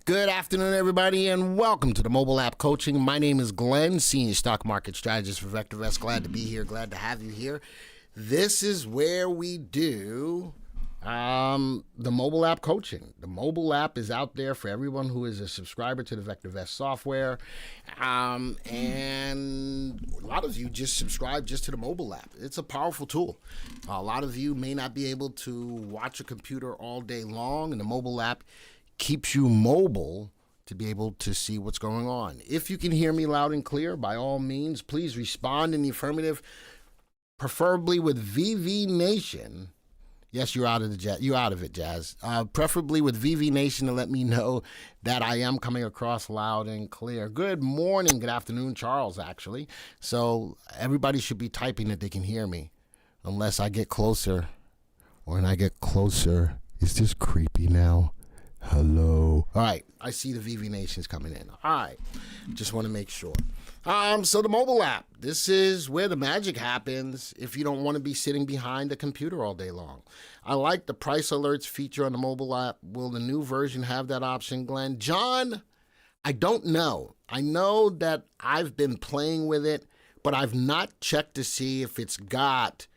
Good afternoon, everybody, and welcome to the mobile app coaching. My name is Glenn, Senior Stock Market Strategist for VectorVest. Glad to be here. Glad to have you here. This is where we do the mobile app coaching. The mobile app is out there for everyone who is a subscriber to the VectorVest software. And a lot of you just subscribe just to the mobile app. It's a powerful tool. A lot of you may not be able to watch a computer all day long, and the mobile app keeps you mobile to be able to see what's going on. If you can hear me loud and clear, by all means, please respond in the affirmative, preferably with VV Nation. Yes, you're out of it, Jazz. Preferably with VV Nation to let me know that I am coming across loud and clear. Good morning, good afternoon, Charles, actually. So everybody should be typing that they can hear me, unless I get closer. When I get closer, is this creepy now? Hello. All right, I see the VV Nations coming in. All right, just want to make sure. So the mobile app, this is where the magic happens if you don't want to be sitting behind a computer all day long. I like the price alerts feature on the mobile app. Will the new version have that option, Glenn? John, I don't know. I know that I've been playing with it, but I've not checked to see if it's got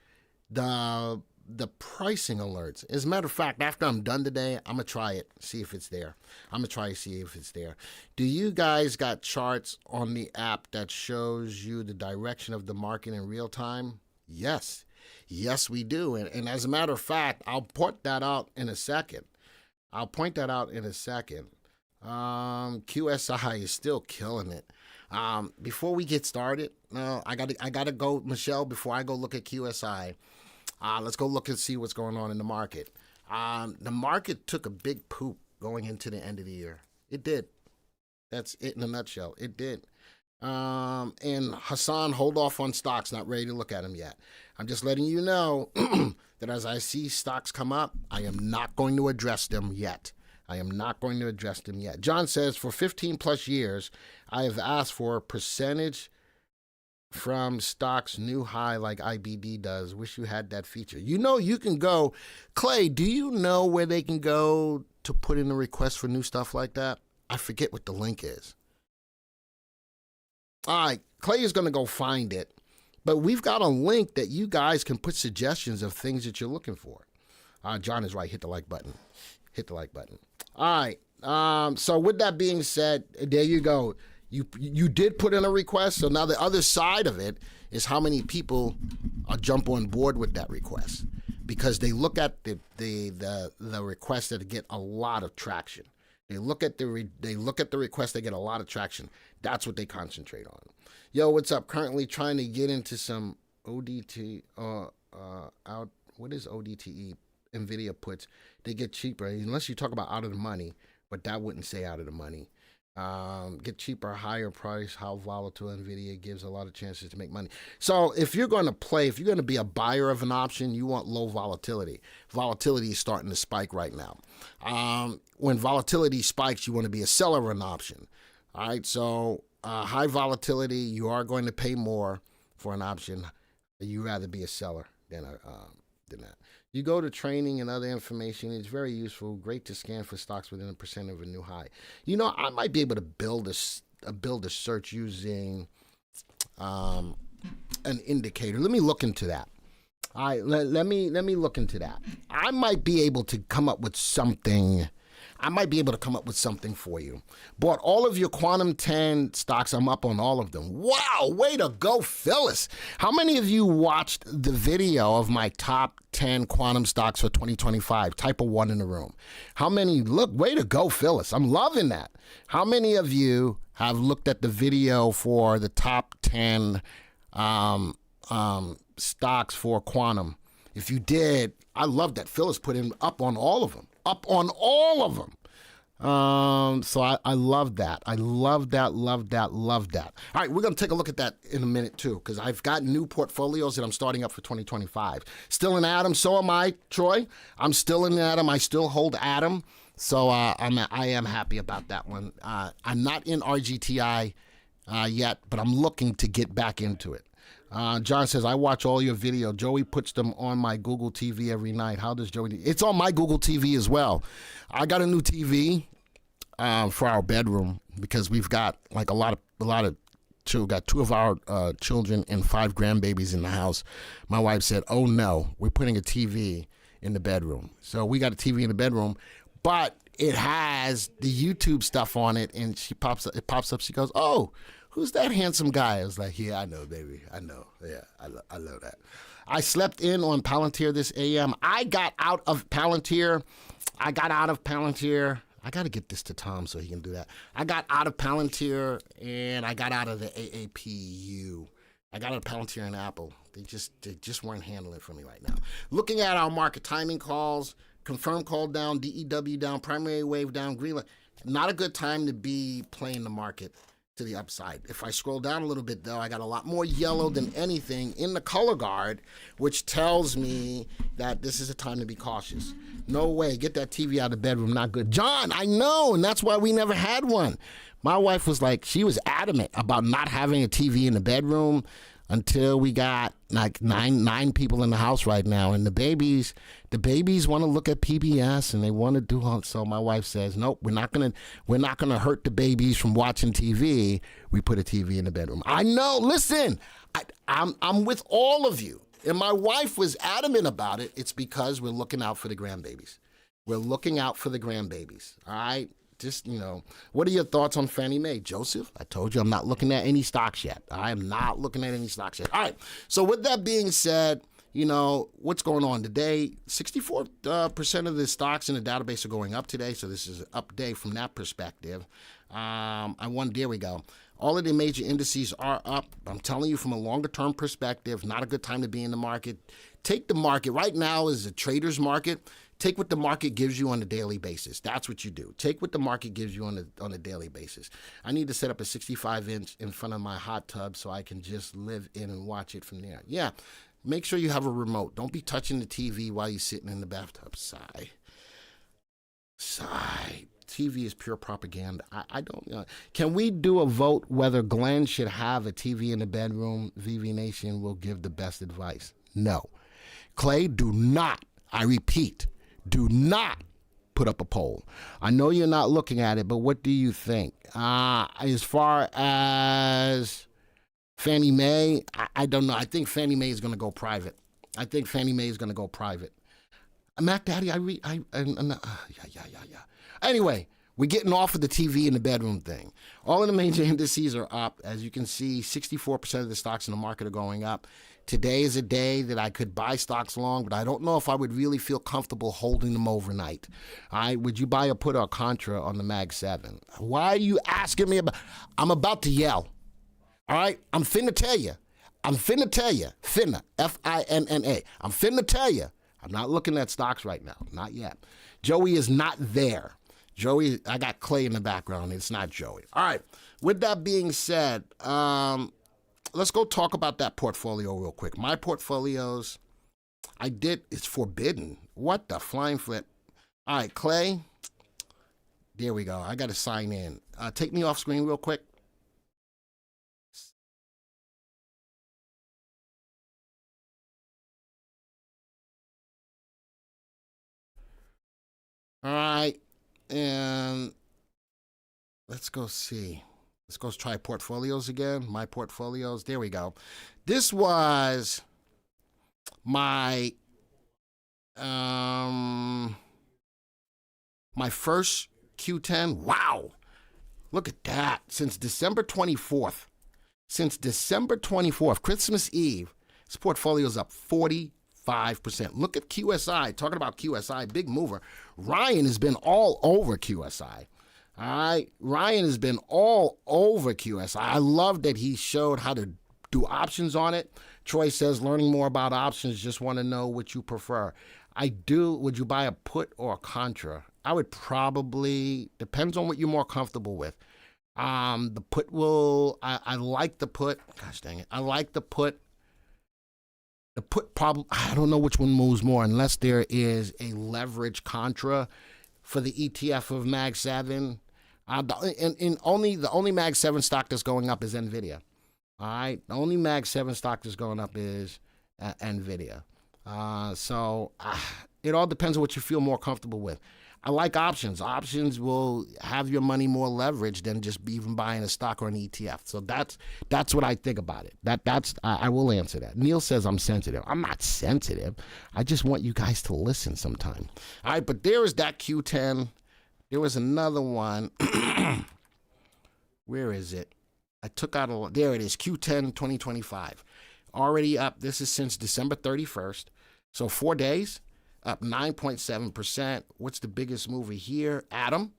the pricing alerts. As a matter of fact, after I'm done today, I'm going to try it, see if it's there. I'm going to try to see if it's there. Do you guys got charts on the app that shows you the direction of the market in real time? Yes. Yes, we do. And as a matter of fact, I'll point that out in a second. QSI is still killing it. Before we get started, I gotta go, Michelle, before I go look at QSI. Let's go look and see what's going on in the market. The market took a big poop going into the end of the year. It did. That's it in a nutshell. It did. And Hassan, hold off on stocks. Not ready to look at them yet. I'm just letting you know that as I see stocks come up, I am not going to address them yet. John says, for 15 plus years, I have asked for a percentage from stocks new high like IBD does. Wish you had that feature. You know, you can go. Clay, do you know where they can go to put in a request for new stuff like that? I forget what the link is. All right, Clay is going to go find it. But we've got a link that you guys can put suggestions of things that you're looking for. John is right. Hit the like button. All right. So with that being said, there you go. You did put in a request, so now the other side of it is how many people jump on board with that request, because they look at the requests that get a lot of traction. They look at the requests that get a lot of traction. That's what they concentrate on. Yo, what's up? Currently trying to get into some ODT out. What is ODTE? NVIDIA puts. They get cheaper unless you talk about out of the money, but that wouldn't say out of the money. Get cheaper, higher price, how volatile NVIDIA gives a lot of chances to make money. So if you're going to be a buyer of an option, you want low volatility. Volatility is starting to spike right now. When volatility spikes, you want to be a seller of an option. All right, so high volatility, you are going to pay more for an option. You'd rather be a seller than that. You go to training and other information. It's very useful. Great to scan for stocks within 1% of a new high. You know, I might be able to build a search using an indicator. Let me look into that. All right, let me look into that. I might be able to come up with something. For you. Bought all of your Quantum 10 stocks. I'm up on all of them. Wow, way to go, Phyllis. How many of you watched the video of my top 10 quantum stocks for 2025? Type a 1 in the room. How many? Look, way to go, Phyllis. I'm loving that. How many of you have looked at the video for the top 10 stocks for quantum? If you did, I love that Phyllis put in up on all of them. So I love that. Love that. All right, we're going to take a look at that in a minute too, because I've got new portfolios that I'm starting up for 2025. Still in Atom, so am I, Troy. I'm still in Atom. I still hold Atom. So I am happy about that one. I'm not in RGTI yet, but I'm looking to get back into it. John says, I watch all your video. Joey puts them on my Google TV every night. How does Joey do? It's on my Google TV as well. I got a new TV. for our bedroom because we've got like a lot of children. Got 2 of our children and 5 grandbabies in the house. My wife said, "Oh no, we're putting a TV in the bedroom." So we got a TV in the bedroom, but it has the YouTube stuff on it, and it pops up. She goes, "Oh, who's that handsome guy?" I was like, "Yeah, I know, baby. I know. Yeah, I love that." I slept in on Palantir this AM. I got out of Palantir. I got to get this to Tom so he can do that. I got out of Palantir, and I got out of the AAPU. I got out of Palantir and Apple. They just weren't handling it for me right now. Looking at our market timing calls, confirmed call down, DEW down, primary wave down, green light. Not a good time to be playing the market to the upside. If I scroll down a little bit, though, I got a lot more yellow than anything in the color guard, which tells me that this is a time to be cautious. No way. Get that TV out of the bedroom. Not good. John, I know, and that's why we never had one. My wife was like, she was adamant about not having a TV in the bedroom until we got like nine people in the house right now, and the babies want to look at PBS and they want to do all. So my wife says, nope, we're not gonna hurt the babies from watching TV. We put a TV in the bedroom. I know. Listen, I'm with all of you, and my wife was adamant about it. It's because we're looking out for the grandbabies. We're looking out for the grandbabies. All right. Just, what are your thoughts on Fannie Mae? Joseph, I told you I'm not looking at any stocks yet. I am not looking at any stocks yet. All right. So with that being said, what's going on today? 64% of the stocks in the database are going up today. So this is an up day from that perspective. There we go. All of the major indices are up. I'm telling you from a longer term perspective, not a good time to be in the market. Take the market. Right now is a trader's market. Take what the market gives you on a daily basis. That's what you do. Take what the market gives you on a daily basis. I need to set up a 65-inch in front of my hot tub so I can just live in and watch it from there. Yeah, make sure you have a remote. Don't be touching the TV while you're sitting in the bathtub. Sigh. TV is pure propaganda. I don't. Can we do a vote whether Glenn should have a TV in the bedroom? VV Nation will give the best advice. No. Clay, do not. I repeat. Do not put up a poll. I know you're not looking at it, but what do you think? As far as Fannie Mae, I don't know. I think Fannie Mae is going to go private. Mac Daddy, yeah. Anyway, we're getting off of the TV in the bedroom thing. All of the major indices are up. As you can see, 64% of the stocks in the market are going up. Today is a day that I could buy stocks long, but I don't know if I would really feel comfortable holding them overnight. All right, would you buy a put or a contra on the Mag 7? Why are you asking me about? I'm about to yell. All right, I'm finna tell you. Finna, F-I-N-N-A. I'm finna tell you. I'm not looking at stocks right now, not yet. Joey is not there. Joey, I got Clay in the background. It's not Joey. All right, with that being said, let's go talk about that portfolio real quick. My portfolios, it's forbidden. What the flying flip? All right, Clay, there we go. I got to sign in. Take me off screen real quick. All right, and let's go see. Let's go try portfolios again. My portfolios. There we go. This was my my first Q10. Wow. Look at that. Since December 24th. Christmas Eve, this portfolio's up 45%. Look at QSI. Talking about QSI, big mover. Ryan has been all over QSI. All right, Ryan has been all over QSI. I love that he showed how to do options on it. Troy says, learning more about options, just want to know what you prefer. I do. Would you buy a put or a contra? I would probably, depends on what you're more comfortable with. The put will, I like the put. Gosh dang it. I like the put. The put probably, I don't know which one moves more unless there is a leverage contra for the ETF of Mag 7. The only Mag 7 stock that's going up is NVIDIA. All right? The only Mag 7 stock that's going up is NVIDIA. So it all depends on what you feel more comfortable with. I like options. Options will have your money more leveraged than just even buying a stock or an ETF. So that's what I think about it. I will answer that. Neil says I'm sensitive. I'm not sensitive. I just want you guys to listen sometime. All right, but there is that Q10. There was another one. Where is it? I took out a. There it is. Q10 2025. Already up. This is since December 31st. So 4 days. Up 9.7%. What's the biggest mover here? Atom.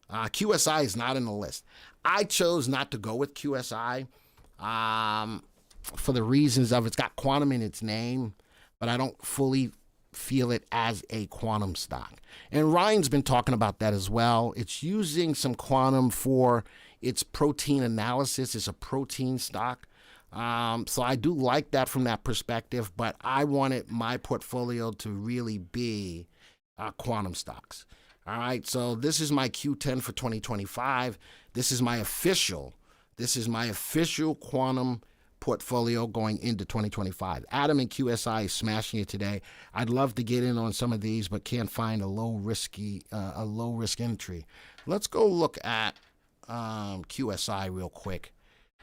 QSI is not in the list. I chose not to go with QSI for the reasons of it's got quantum in its name, but I don't fully feel it as a quantum stock. And Ryan's been talking about that as well. It's using some quantum for its protein analysis. It's a protein stock. So I do like that from that perspective, but I wanted my portfolio to really be quantum stocks. All right, so this is my Q10 for 2025. This is my official quantum portfolio going into 2025. Atom and QSI is smashing it today. I'd love to get in on some of these, but can't find a low risk entry. Let's go look at QSI real quick.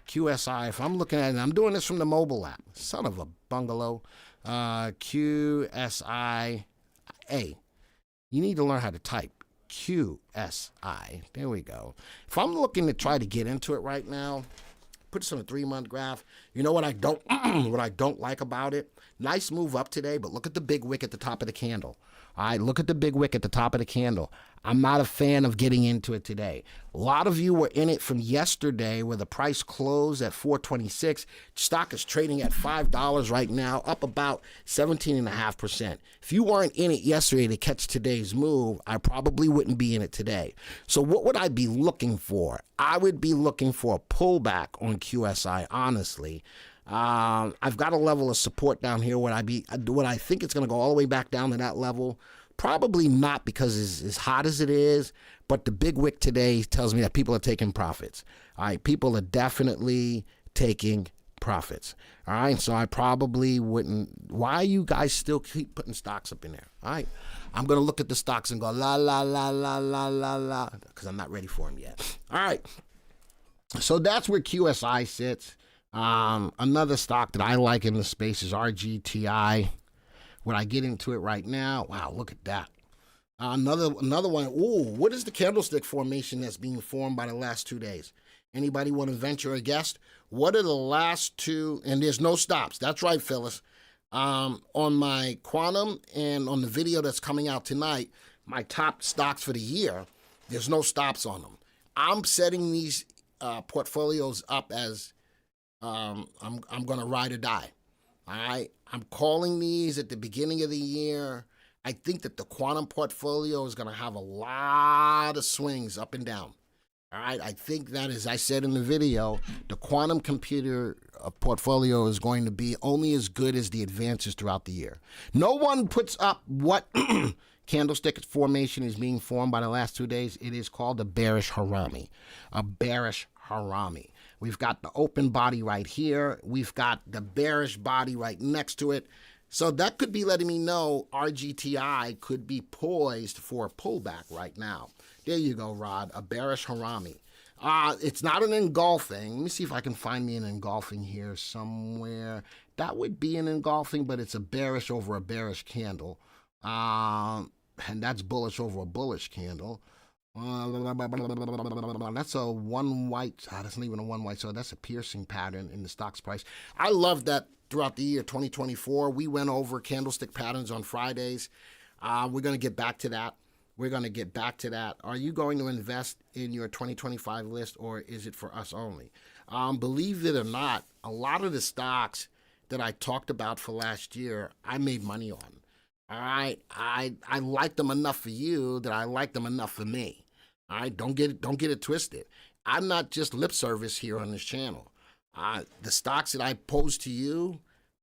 QSI, if I'm looking at it, I'm doing this from the mobile app. Son of a bungalow. QSI. You need to learn how to type. QSI. There we go. If I'm looking to try to get into it right now, put this on a 3-month graph. You know what I don't what I don't like about it? Nice move up today, but look at the big wick at the top of the candle. All right, look at the big wick at the top of the candle. I'm not a fan of getting into it today. A lot of you were in it from yesterday where the price closed at $4.26. Stock is trading at $5 right now, up about 17.5%. If you weren't in it yesterday to catch today's move, I probably wouldn't be in it today. So what would I be looking for? I would be looking for a pullback on QSI, honestly. I've got a level of support down here. Would I think it's going to go all the way back down to that level? Probably not, because it's as hot as it is, but the big wick today tells me that people are taking profits. All right, people are definitely taking profits. All right, so I probably wouldn't. Why you guys still keep putting stocks up in there? All right, I'm going to look at the stocks and go la, la, la, la, la, la, la, because I'm not ready for them yet. All right, so that's where QSI sits. Another stock that I like in the space is RGTI. Would I get into it right now? Wow, look at that. Another one. Ooh, what is the candlestick formation that's being formed by the last 2 days? Anybody want to venture a guess? What are the last two? And there's no stops. That's right, Phyllis. On my quantum and on the video that's coming out tonight, my top stocks for the year, there's no stops on them. I'm setting these portfolios up as I'm going to ride or die. All right, I'm calling these at the beginning of the year. I think that the quantum portfolio is going to have a lot of swings up and down. All right, I think that, as I said in the video, the quantum computer portfolio is going to be only as good as the advances throughout the year. No one puts up what candlestick formation is being formed by the last 2 days. It is called a bearish harami. A bearish harami. We've got the open body right here. We've got the bearish body right next to it. So that could be letting me know RGTI could be poised for a pullback right now. There you go, Rod, a bearish harami. It's not an engulfing. Let me see if I can find me an engulfing here somewhere. That would be an engulfing, but it's a bearish over a bearish candle. And that's bullish over a bullish candle. That's a one white. That's not even a one white. So that's a piercing pattern in the stock's price. I love that throughout the year 2024. We went over candlestick patterns on Fridays. We're going to get back to that. Are you going to invest in your 2025 list, or is it for us only? Believe it or not, a lot of the stocks that I talked about for last year, I made money on. All right, I like them enough for you that I like them enough for me. All right, don't get it twisted. I'm not just lip service here on this channel. The stocks that I pose to you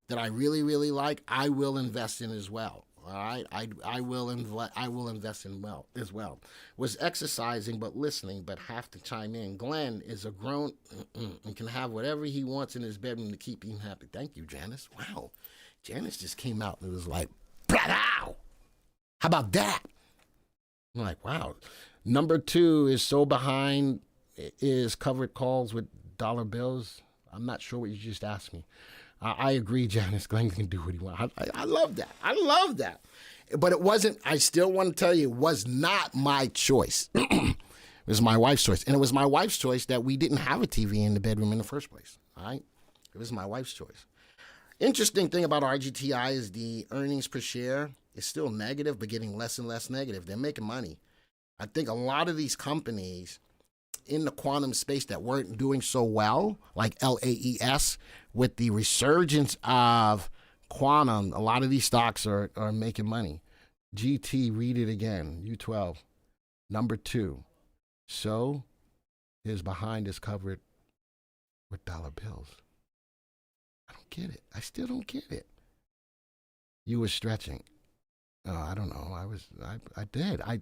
that I really, really like, I will invest in as well. All right, I will invest in as well. Was exercising but listening, but have to chime in. Glenn is a grown and can have whatever he wants in his bedroom to keep him happy. Thank you, Janice. Wow, Janice just came out and it was like, How about that? I'm like, wow. Number 2 is so behind is covered calls with dollar bills. I'm not sure what you just asked me. I agree, Janice. Glenn can do what he wants. I love that. I love that. But it wasn't, I still want to tell you, it was not my choice. It was my wife's choice. And it was my wife's choice that we didn't have a TV in the bedroom in the first place. All right? It was my wife's choice. Interesting thing about RGTI is the earnings per share is still negative, but getting less and less negative. They're making money. I think a lot of these companies in the quantum space that weren't doing so well, like LAES, with the resurgence of quantum, a lot of these stocks are making money. GT, read it again, U12, number 2. So his behind is covered with dollar bills. I don't get it. I still don't get it. You were stretching. I don't know. I did. I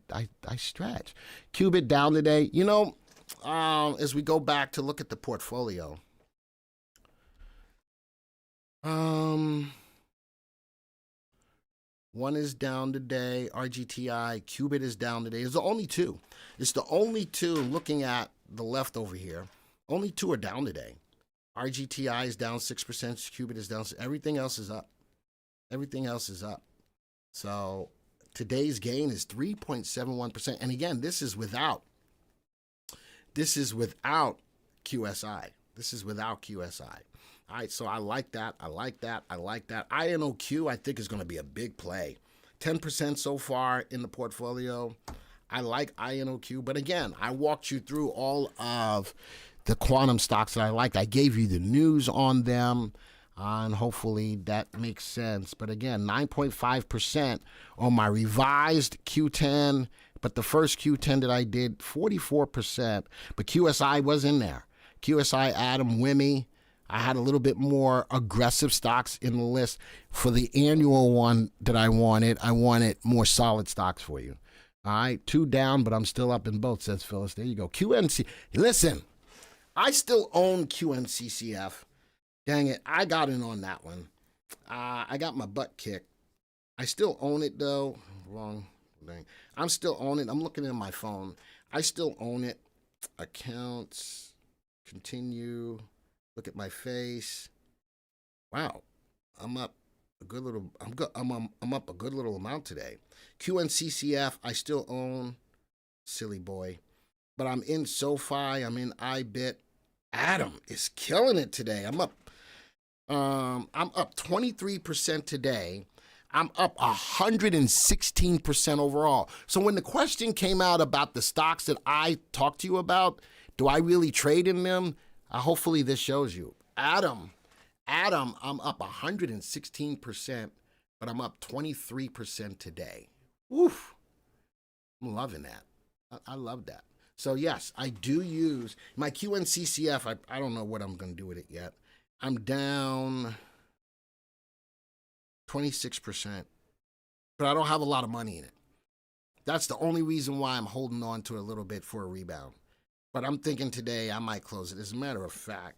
stretched. Qubit down today. You know, as we go back to look at the portfolio, one is down today. RGTI, Qubit is down today. It's the only 2. It's the only 2 looking at the left over here. Only 2 are down today. RGTI is down 6%. Qubit is down. Everything else is up. Everything else is up. So today's gain is 3.71%. And again, this is without QSI. This is without QSI. All right, so I like that. I like that. I like that. INOQ, I think, is going to be a big play. 10% so far in the portfolio. I like INOQ. But again, I walked you through all of the quantum stocks that I liked. I gave you the news on them. And hopefully that makes sense. But again, 9.5% on my revised Q10. But the first Q10 that I did, 44%. But QSI was in there. QSI, Adam, Wimmy. I had a little bit more aggressive stocks in the list. For the annual one that I wanted more solid stocks for you. All right, 2 down, but I'm still up in both, says Phyllis. There you go. QNC. Listen, I still own QNCCF. Dang it, I got in on that one. I got my butt kicked. I still own it, though. Wrong thing. I'm still on it. I'm looking at my phone. I still own it. Accounts. Continue. Look at my face. Wow, I'm up a good little. I'm up a good little amount today. QNCCF. I still own. Silly boy, but I'm in SoFi. I'm in iBit. Adam is killing it today. I'm up 23% today. I'm up 116% overall. So when the question came out about the stocks that I talked to you about, do I really trade in them? Hopefully this shows you. Adam, I'm up 116%, but I'm up 23% today. Woof. I'm loving that. I love that. So yes, I do use my QNCCF. I don't know what I'm going to do with it yet. I'm down 26%, but I don't have a lot of money in it. That's the only reason why I'm holding on to it a little bit for a rebound. But I'm thinking today I might close it. As a matter of fact,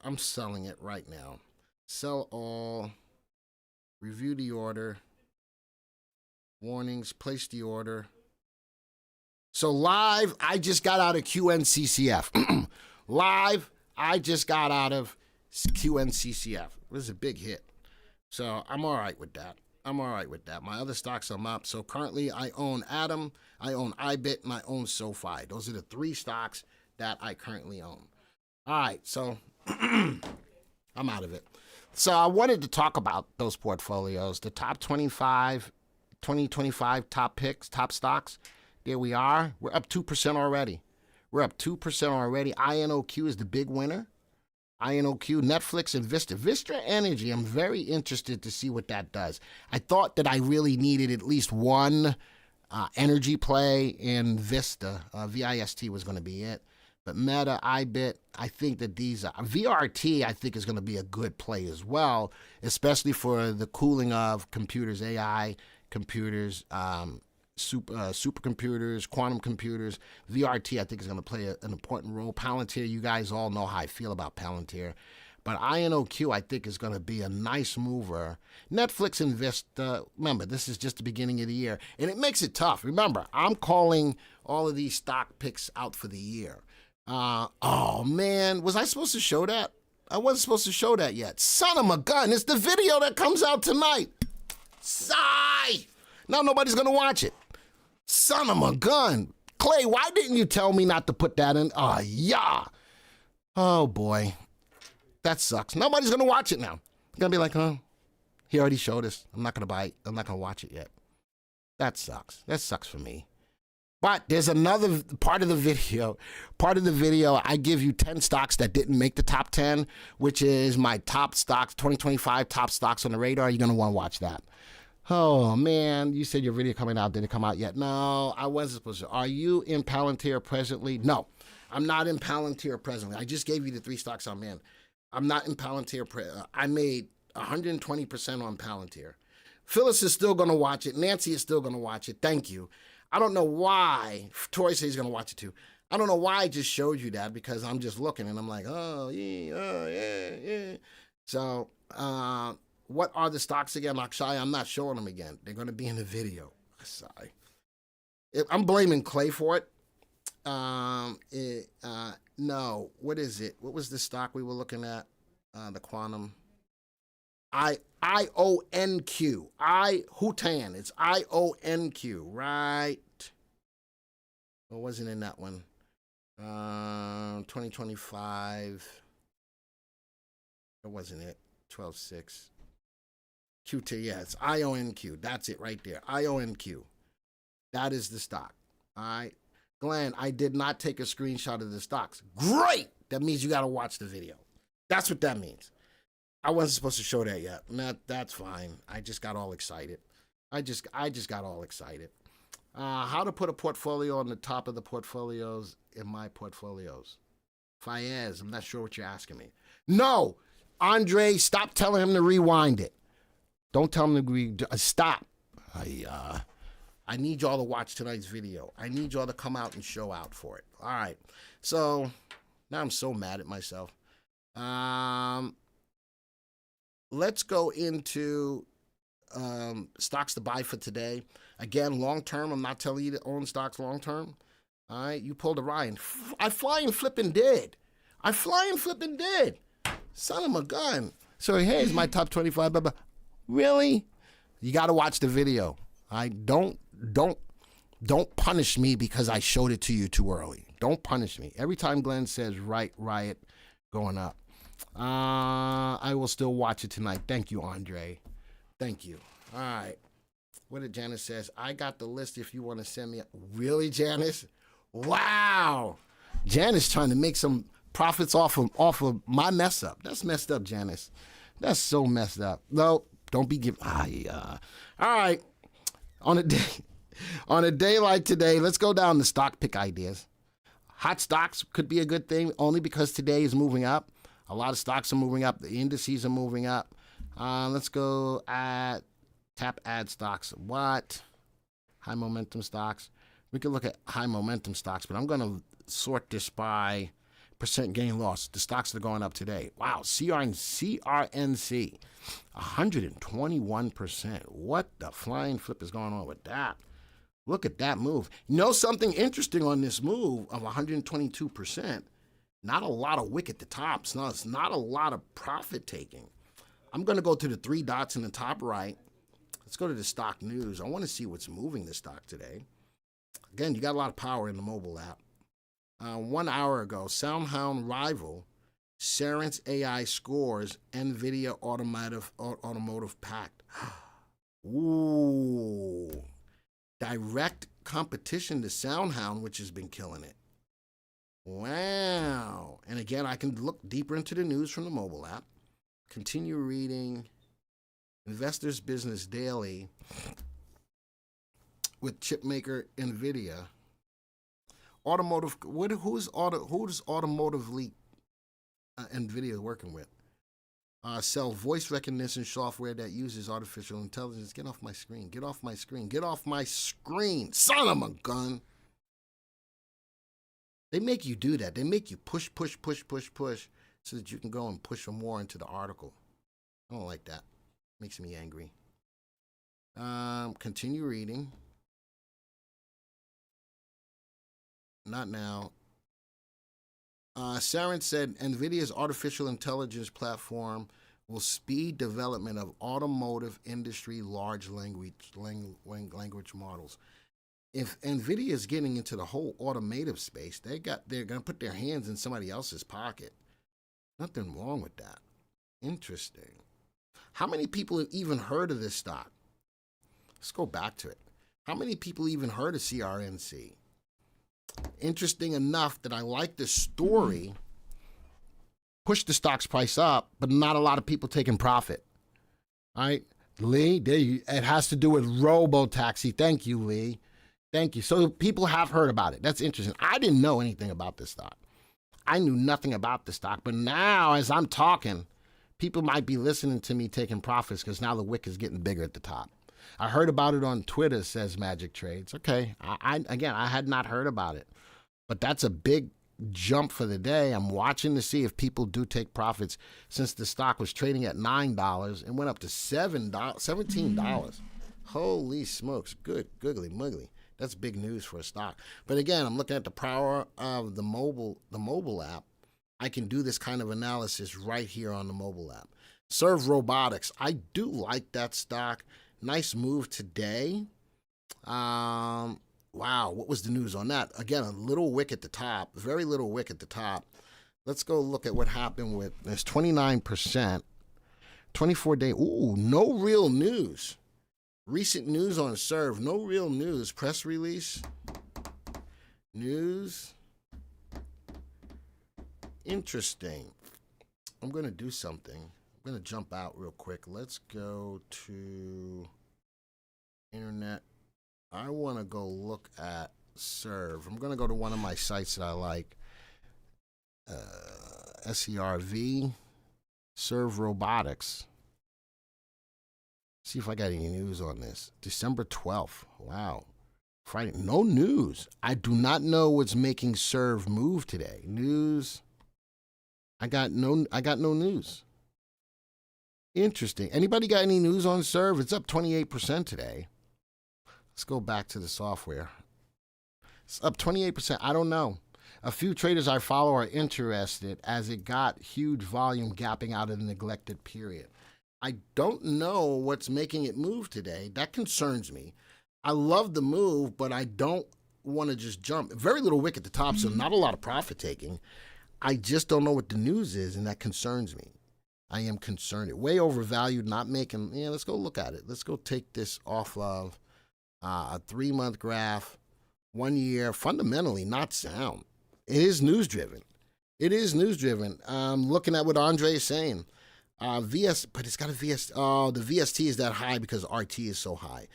I'm selling it right now. Sell all, review the order, warnings, place the order. So live, I just got out of QNCCF. Live, I just got out of QNCCF. It was a big hit. So I'm all right with that. My other stocks I'm up. So currently I own Atom, I own iBit, and I own SoFi. Those are the 3 stocks that I currently own. All right, so I'm out of it. So I wanted to talk about those portfolios, the top 2025 top picks, top stocks. There we are. We're up 2% already. INOQ is the big winner. INOQ, Netflix, and Vista. Vista Energy, I'm very interested to see what that does. I thought that I really needed at least one energy play, and Vista, VIST was going to be it. But Meta, iBit, I think that these VRT, I think, is going to be a good play as well, especially for the cooling of computers, AI computers, supercomputers, quantum computers. VRT, I think, is going to play an important role. Palantir, you guys all know how I feel about Palantir. But INOQ, I think, is going to be a nice mover. Netflix invest. Remember, this is just the beginning of the year, and it makes it tough. Remember, I'm calling all of these stock picks out for the year. Oh man, was I supposed to show that? I wasn't supposed to show that yet. Son of a gun! It's the video that comes out tonight. Sigh. Now nobody's gonna watch it. Son of a gun. Clay, why didn't you tell me not to put that in? Oh, yeah. Oh, boy. That sucks. Nobody's going to watch it now. They're going to be like, huh? He already showed us. I'm not going to buy it. I'm not going to watch it yet. That sucks. That sucks for me. But there's another part of the video. Part of the video, I give you 10 stocks that didn't make the top 10, which is my top stocks, 2025 top stocks on the radar. You're going to want to watch that. Oh, man, you said your video coming out. Did it come out yet? No, I wasn't supposed to. Are you in Palantir presently? No, I'm not in Palantir presently. I just gave you the 3 stocks I'm in. I'm not in Palantir. I made 120% on Palantir. Phyllis is still going to watch it. Nancy is still going to watch it. Thank you. I don't know why. Tori says he's going to watch it too. I don't know why I just showed you that, because I'm just looking and I'm like, oh, yeah. So, what are the stocks again, Akshay? I'm not showing them again. They're going to be in the video. Sorry. I'm blaming Clay for it. No. What is it? What was the stock we were looking at? The quantum. IONQ. Houtan. It's IONQ, right? What wasn't in that one? 2025. That wasn't it. 12.6. Q2, yeah, it's IONQ. That's it right there. IONQ. That is the stock. All right. Glenn, I did not take a screenshot of the stocks. Great. That means you got to watch the video. That's what that means. I wasn't supposed to show that yet. That's fine. I just got all excited. I just got all excited. How to put a portfolio on the top of the portfolios in my portfolios. Fayez, I'm not sure what you're asking me. No. Andre, stop telling him to rewind it. Don't tell him to stop. I need y'all to watch tonight's video. I need y'all to come out and show out for it. All right. So now I'm so mad at myself. Let's go into stocks to buy for today. Again, long term. I'm not telling you to own stocks long term. All right. You pulled a Ryan. I fly and flipping did. Son of a gun. So here's my top 25. Blah, blah. Really? You got to watch the video. Don't punish me because I showed it to you too early. Don't punish me. Every time Glenn says riot going up, I will still watch it tonight. Thank you, Andre. Thank you. All right. What did Janice says? I got the list if you want to send me. Really, Janice? Wow. Janice trying to make some profits off of my mess up. That's messed up, Janice. That's so messed up. No, don't be giving. All right. On a day like today, let's go down to stock pick ideas. Hot stocks could be a good thing only because today is moving up. A lot of stocks are moving up. The indices are moving up. Let's go at tap add stocks. What? High momentum stocks. We could look at high momentum stocks, but I'm going to sort this by percent gain loss. The stocks that are going up today. Wow, CRNC, 121%. What the flying flip is going on with that? Look at that move. You know something interesting on this move of 122%? Not a lot of wick at the top. It's not a lot of profit taking. I'm going to go to the 3 dots in the top right. Let's go to the stock news. I want to see what's moving the stock today. Again, you got a lot of power in the mobile app. 1 hour ago, SoundHound rival Cerence AI scores NVIDIA automotive packed. Ooh. Direct competition to SoundHound, which has been killing it. Wow. And again, I can look deeper into the news from the mobile app. Continue reading Investors Business Daily with chipmaker NVIDIA. Automotive, who's automotively NVIDIA working with? Sell voice recognition software that uses artificial intelligence. Get off my screen. Get off my screen. Get off my screen. Son of a gun. They make you do that. They make you push. so that you can go and push more into the article. I don't like that. Makes me angry. Continue reading. Not now. Sarin said NVIDIA's artificial intelligence platform will speed development of automotive industry large language models. If NVIDIA is getting into the whole automotive space, they're going to put their hands in somebody else's pocket. Nothing wrong with that. Interesting. How many people have even heard of this stock? Let's go back to it. How many people even heard of CRNC? Interesting enough that I like this story. Push the stock's price up, but not a lot of people taking profit. All right, Lee, it has to do with robo-taxi. Thank you, Lee. Thank you. So people have heard about it. That's interesting. I didn't know anything about this stock. I knew nothing about the stock, but now as I'm talking, people might be listening to me taking profits because now the wick is getting bigger at the top. I heard about it on Twitter, says Magic Trades. Okay, I had not heard about it, but that's a big jump for the day. I'm watching to see if people do take profits since the stock was trading at $9 and went up to $17. Holy smokes, good googly muggly. That's big news for a stock. But again, I'm looking at the power of the mobile app. I can do this kind of analysis right here on the mobile app. Serve Robotics. I do like that stock. Nice move today. Wow, what was the news on that? Again, a little wick at the top, very little wick at the top. Let's go look at what happened with this 29%, 24-day. Ooh, no real news. Recent news on Serve, no real news. Press release, news. Interesting. I'm going to do something. I'm going to jump out real quick. Let's go to internet. I want to go look at Serve. I'm going to go to one of my sites that I like. SERV, Serve Robotics. See if I got any news on this. December 12th. Wow. Friday. No news. I do not know what's making Serve move today. News. I got no news. Interesting. Anybody got any news on Serve? It's up 28% today. Let's go back to the software. It's up 28%. I don't know. A few traders I follow are interested as it got huge volume gapping out of the neglected period. I don't know what's making it move today. That concerns me. I love the move, but I don't want to just jump. Very little wick at the top, so not a lot of profit taking. I just don't know what the news is, and that concerns me. I am concerned. Way overvalued, not making. Yeah, let's go look at it. Let's go take this off of a 3-month graph, 1 year. Fundamentally, not sound. It is news driven. It is news driven. Looking at what Andre is saying. But it's got a VST. Oh, the VST is that high because RT is so high.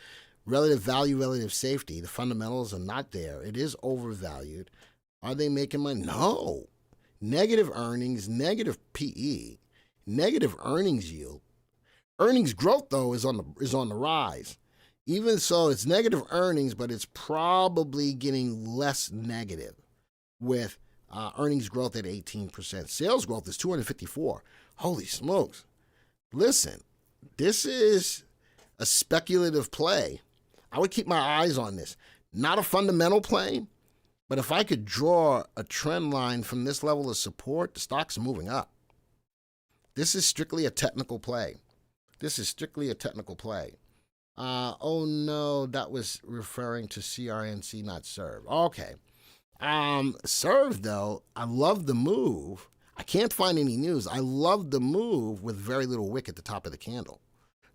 Relative value, relative safety. The fundamentals are not there. It is overvalued. Are they making money? No. Negative earnings, negative PE, negative earnings yield. Earnings growth though is on the rise. Even so, it's negative earnings, but it's probably getting less negative with earnings growth at 18%. Sales growth is 254. Holy smokes. Listen, this is a speculative play. I would keep my eyes on this. Not a fundamental play, but if I could draw a trend line from this level of support, the stock's moving up. This is strictly a technical play. This is strictly a technical play. Oh no, that was referring to CRNC, not Serve. Okay. Serve though, I love the move. I can't find any news. I love the move with very little wick at the top of the candle.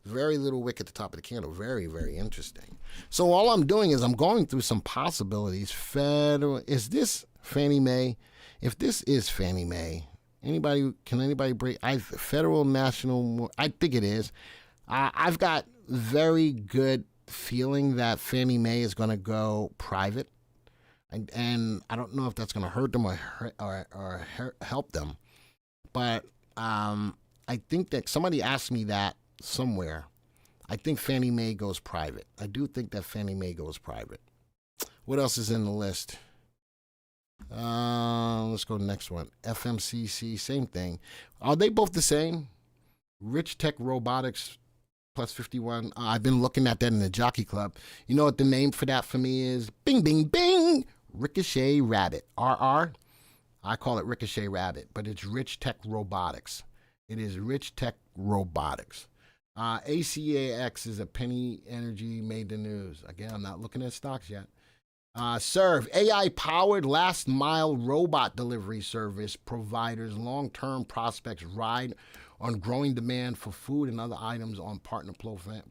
Very little wick at the top of the candle. Very, very interesting. So all I'm doing is I'm going through some possibilities. Federal, is this Fannie Mae? If this is Fannie Mae, can anybody break? Federal National, I think it is. I've got very good feeling that Fannie Mae is going to go private. And I don't know if that's going to hurt them or help them. But I think that somebody asked me that somewhere. I think Fannie Mae goes private. I do think that Fannie Mae goes private. What else is in the list? Let's go to the next one. FMCC, same thing. Are they both the same? Rich Tech Robotics plus 51. I've been looking at that in the Jockey Club. You know what the name for that for me is? Bing, bing, bing. Ricochet Rabbit. RR. I call it Ricochet Rabbit, but it's Rich Tech Robotics. It is Rich Tech Robotics. ACAX is a penny energy made the news. Again, I'm not looking at stocks yet. Serve, AI-powered last-mile robot delivery service providers long-term prospects ride on growing demand for food and other items on partner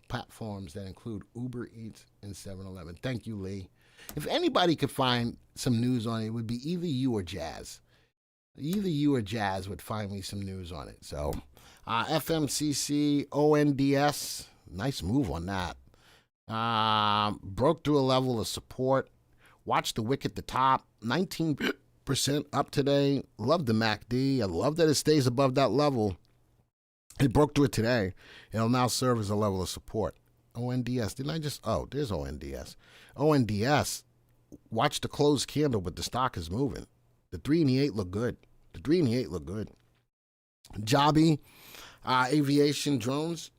platforms that include Uber Eats and 7-Eleven. Thank you, Lee. If anybody could find some news on it, it would be either you or Jazz. Either you or Jazz would find me some news on it. So, FMCC, ONDS, nice move on that. Broke through a level of support. Watch the wick at the top, 19% up today. Love the MACD. I love that it stays above that level. It broke through it today. It'll now serve as a level of support. ONDS, didn't I just, oh, there's ONDS. ONDS, watch the closed candle, but the stock is moving. The 3 and the 8 look good. The 3 and the 8 look good. Jobby, aviation drones,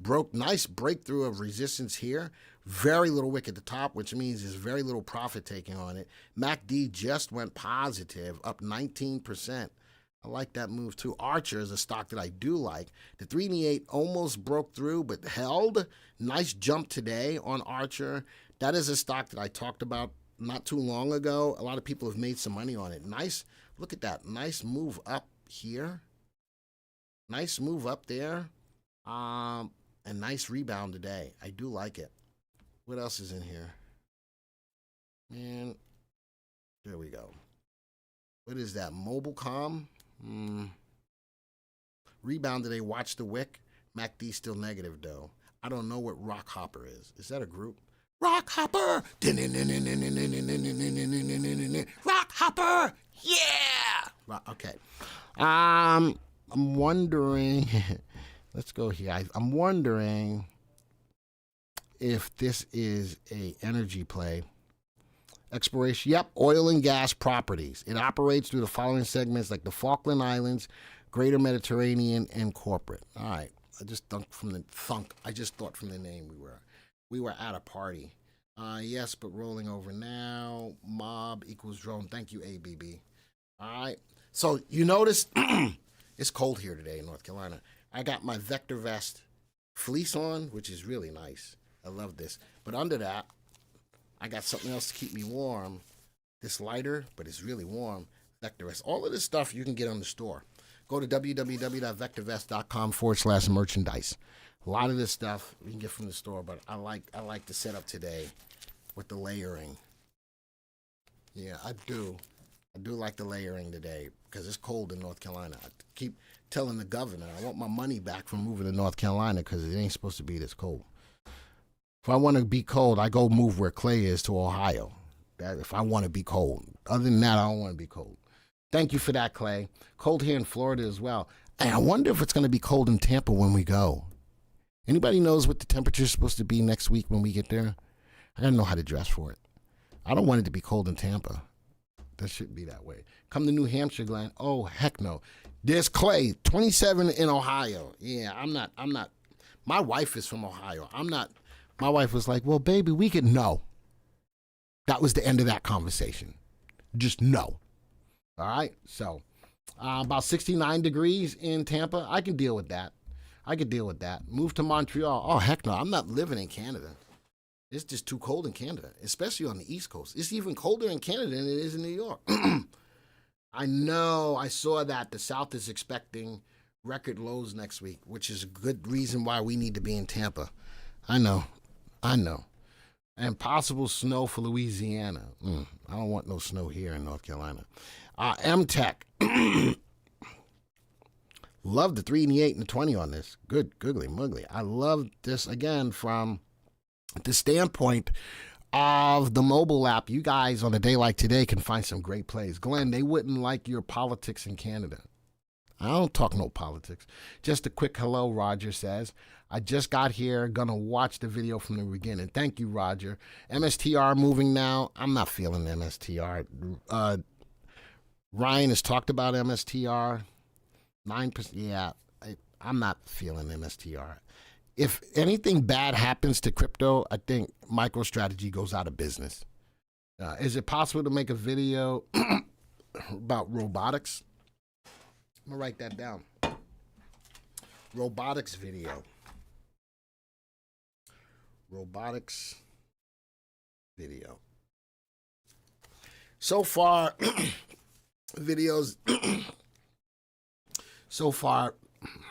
broke, nice breakthrough of resistance here. Very little wick at the top, which means there's very little profit taking on it. MACD just went positive, up 19%. I like that move too. Archer is a stock that I do like. The 3 and the 8 almost broke through, but held. Nice jump today on Archer. That is a stock that I talked about not too long ago. A lot of people have made some money on it. Nice, look at that. Nice move up here. Nice move up there. And nice rebound today. I do like it. What else is in here? Man, there we go. What is that? Mobilecom? Rebound today. Watch the wick. MACD still negative though. I don't know what Rock Hopper is. Is that a group? Rock Hopper! Rock Hopper! Yeah! Okay. I'm wondering. Let's go here. I'm wondering if this is a energy play. Exploration, yep, oil and gas properties. It operates through the following segments like the Falkland Islands, Greater Mediterranean, and corporate. All right, I just thought from the name we were at a party. Yes, but rolling over now. Mob equals drone. Thank you, ABB. All right, so you notice it's cold here today in North Carolina. I got my VectorVest fleece on, which is really nice. I love this. But under that, I got something else to keep me warm. This lighter, but it's really warm. VectorVest. All of this stuff you can get on the store. Go to www.vectorvest.com/merchandise. A lot of this stuff you can get from the store, but I like the setup today with the layering. Yeah, I do. I do like the layering today because it's cold in North Carolina. I keep telling the governor I want my money back from moving to North Carolina because it ain't supposed to be this cold. If I want to be cold, I go move where Clay is to Ohio. That if I want to be cold. Other than that, I don't want to be cold. Thank you for that, Clay. Cold here in Florida as well. And I wonder if it's going to be cold in Tampa when we go. Anybody knows what the temperature is supposed to be next week when we get there? I got to know how to dress for it. I don't want it to be cold in Tampa. That shouldn't be that way. Come to New Hampshire, Glenn. Oh, heck no. There's Clay, 27 in Ohio. Yeah, I'm not. My wife is from Ohio. My wife was like, well, baby, we could no. That was the end of that conversation. Just no. All right. So about 69 degrees in Tampa. I can deal with that. Move to Montreal. Oh, heck no. I'm not living in Canada. It's just too cold in Canada, especially on the East Coast. It's even colder in Canada than it is in New York. I know. I saw that. The South is expecting record lows next week, which is a good reason why we need to be in Tampa. I know. And possible snow for Louisiana. I don't want no snow here in North Carolina. M-Tech. Love the 3 and the 8 and the 20 on this. Good, googly muggly. I love this, again, from the standpoint of the mobile app. You guys on a day like today can find some great plays. Glenn, they wouldn't like your politics in Canada. I don't talk no politics. Just a quick hello, Roger says. I just got here, gonna watch the video from the beginning. Thank you, Roger. MSTR moving now. I'm not feeling MSTR. Ryan has talked about MSTR. 9%. Yeah, I'm not feeling MSTR. If anything bad happens to crypto, I think MicroStrategy goes out of business. Is it possible to make a video about robotics? I'm going to write that down. Robotics video. Robotics video. So far, videos. So far,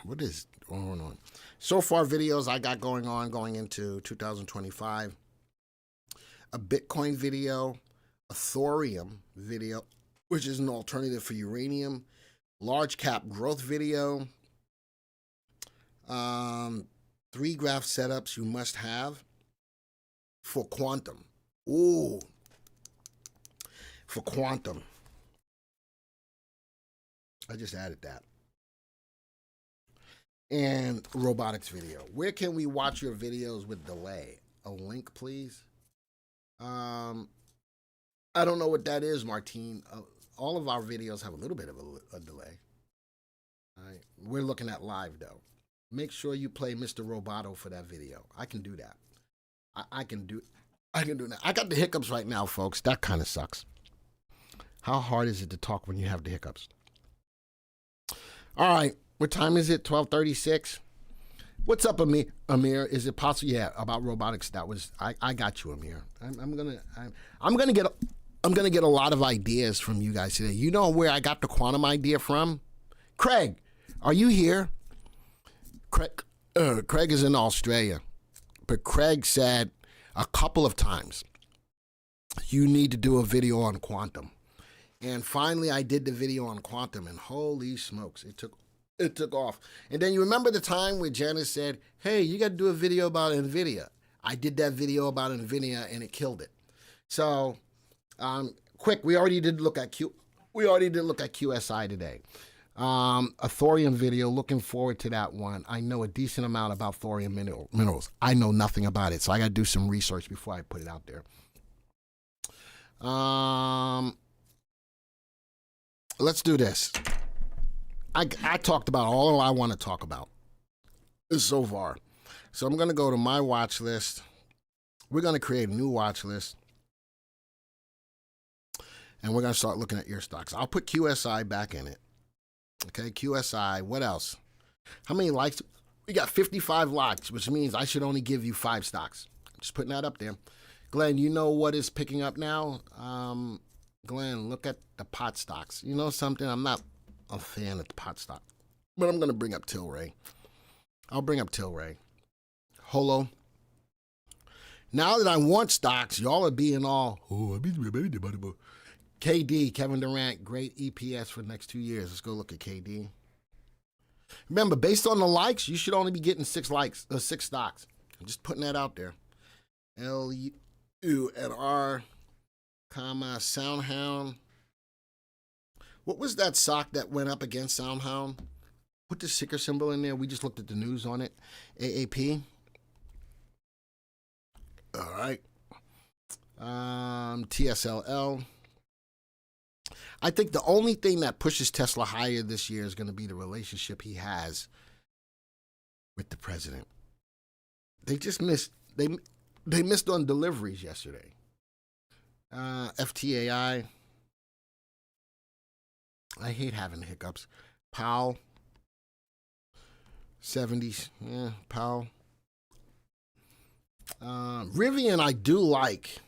what is going on? So far, videos I got going into 2025. A Bitcoin video, a thorium video, which is an alternative for uranium, large cap growth video, 3 graph setups you must have for quantum. Ooh, for quantum. I just added that. And robotics video. Where can we watch your videos with delay? A link, please. I don't know what that is, Martine. All of our videos have a little bit of a delay. All right. We're looking at live, though. Make sure you play Mr. Roboto for that video. I can do that. I can do that. I got the hiccups right now, folks. That kind of sucks. How hard is it to talk when you have the hiccups? All right. What time is it? 12:36. What's up, Amir? Is it possible? Yeah, about robotics. That was I got you, Amir. I'm gonna get a lot of ideas from you guys today. You know where I got the quantum idea from? Craig, are you here? Craig is in Australia, but Craig said a couple of times you need to do a video on quantum, and finally I did the video on quantum, and holy smokes, it took off. And then you remember the time where Janice said, hey, you got to do a video about NVIDIA. I did that video about NVIDIA and it killed it. So, quick, we already did look at QSI today. A thorium video, looking forward to that one. I know a decent amount about thorium minerals. I know nothing about it, so I got to do some research before I put it out there. Let's do this. I talked about all I want to talk about so far. So I'm going to go to my watch list. We're going to create a new watch list. And we're going to start looking at your stocks. I'll put QSI back in it. Okay, QSI. What else? How many likes? We got 55 likes, which means I should only give you 5 stocks. Just putting that up there. Glenn, you know what is picking up now? Glenn, look at the pot stocks. You know something? I'm not a fan of the pot stock, but I'm going to bring up Tilray. I'll bring up Tilray. Holo. Now that I want stocks, y'all are being all, KD, Kevin Durant, great EPS for the next 2 years. Let's go look at KD. Remember, based on the likes, you should only be getting 6 stocks. I'm just putting that out there. LUNR, SoundHound. What was that stock that went up against SoundHound? Put the ticker symbol in there. We just looked at the news on it. AAP. All right. TSLL. I think the only thing that pushes Tesla higher this year is going to be the relationship he has with the president. They just missed. They missed on deliveries yesterday. FTAI. I hate having hiccups. Powell. 70s. Yeah, Powell. Rivian, I do like.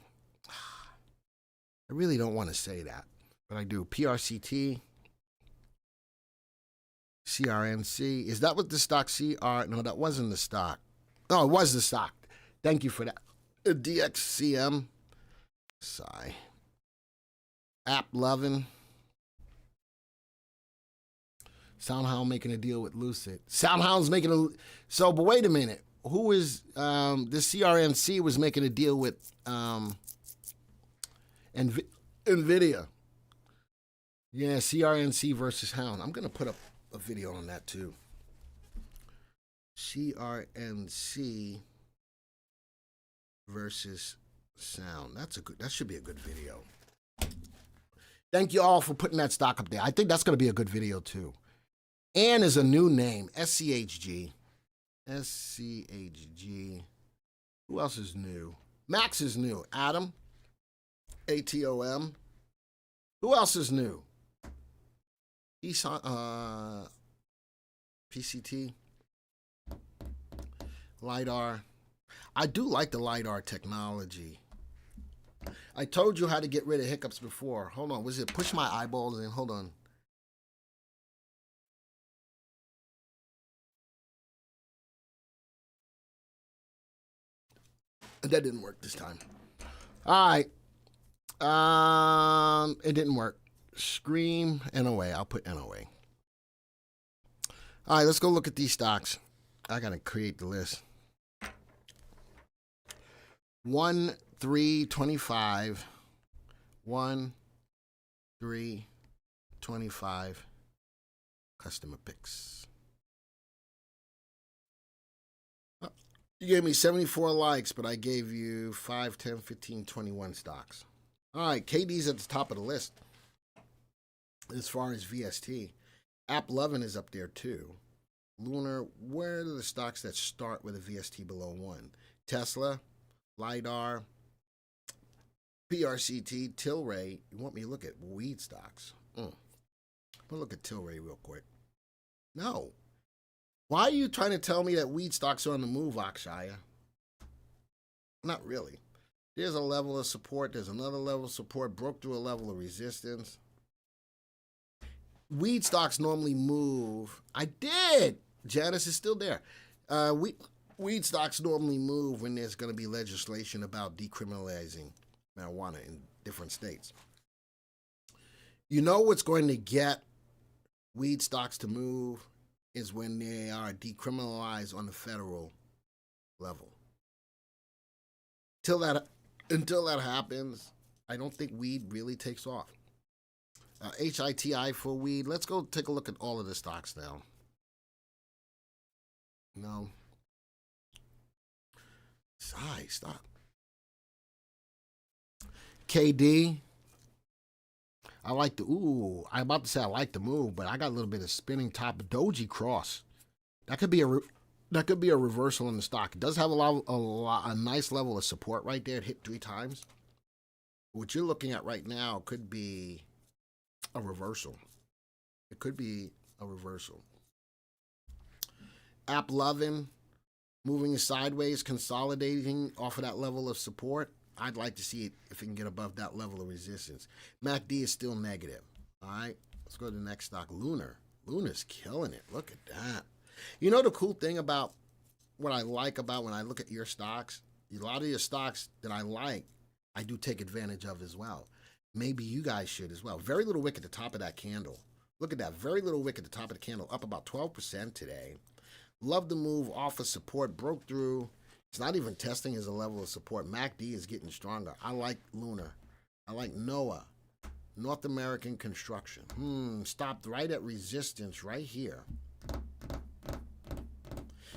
I really don't want to say that, but I do. PRCT. CRNC. Is that what the stock CR? No, that wasn't the stock. No, it was the stock. Thank you for that. DXCM. Sigh. App loving. SoundHound making a deal with Lucid. SoundHound's making a... So, but wait a minute. Who is... this CRNC was making a deal with NVIDIA. Yeah, CRNC versus Hound. I'm going to put up a video on that too. CRNC versus Sound. That should be a good video. Thank you all for putting that stock up there. I think that's going to be a good video too. Ann is a new name. SCHG. SCHG. Who else is new? Max is new. Adam. ATOM. Who else is new? PCT. LiDAR. I do like the LiDAR technology. I told you how to get rid of hiccups before. Hold on. Was it push my eyeballs in? Hold on. That didn't work this time. All right. It didn't work. Scream NOA. I'll put NOA. All right, let's go look at these stocks. I got to create the list. 1, 3, 25. 1, 3, 25. Customer picks. You gave me 74 likes, but I gave you 5, 10, 15, 21 stocks. All right, KD's at the top of the list as far as VST. AppLovin is up there too. Lunar, where are the stocks that start with a VST below 1? Tesla, LiDAR, PRCT, Tilray. You want me to look at weed stocks? I'm going to look at Tilray real quick. No. Why are you trying to tell me that weed stocks are on the move, Akshaya? Not really. There's a level of support. There's another level of support. Broke through a level of resistance. Weed stocks normally move. I did. Janice is still there. Weed stocks normally move when there's going to be legislation about decriminalizing marijuana in different states. You know what's going to get weed stocks to move is when they are decriminalized on the federal level. Until that happens, I don't think weed really takes off. HITI for weed. Let's go take a look at all of the stocks now. No. Stop. KD. I like the, I'm about to say I like the move, but I got a little bit of spinning top doji cross. That could be a reversal in the stock. It does have a nice level of support right there. It hit 3 times. What you're looking at right now could be a reversal. It could be a reversal. AppLovin moving sideways, consolidating off of that level of support. I'd like to see it if it can get above that level of resistance. MACD is still negative. All right, let's go to the next stock. Lunar. Lunar's killing it. Look at that. You know the cool thing about what I like about when I look at your stocks? A lot of your stocks that I like, I do take advantage of as well. Maybe you guys should as well. Very little wick at the top of that candle. Look at that. Very little wick at the top of the candle. Up about 12% today. Love the move off of support. Broke through. It's not even testing as a level of support. MACD is getting stronger. I like Lunar. I like NOAA. North American Construction. Stopped right at resistance right here.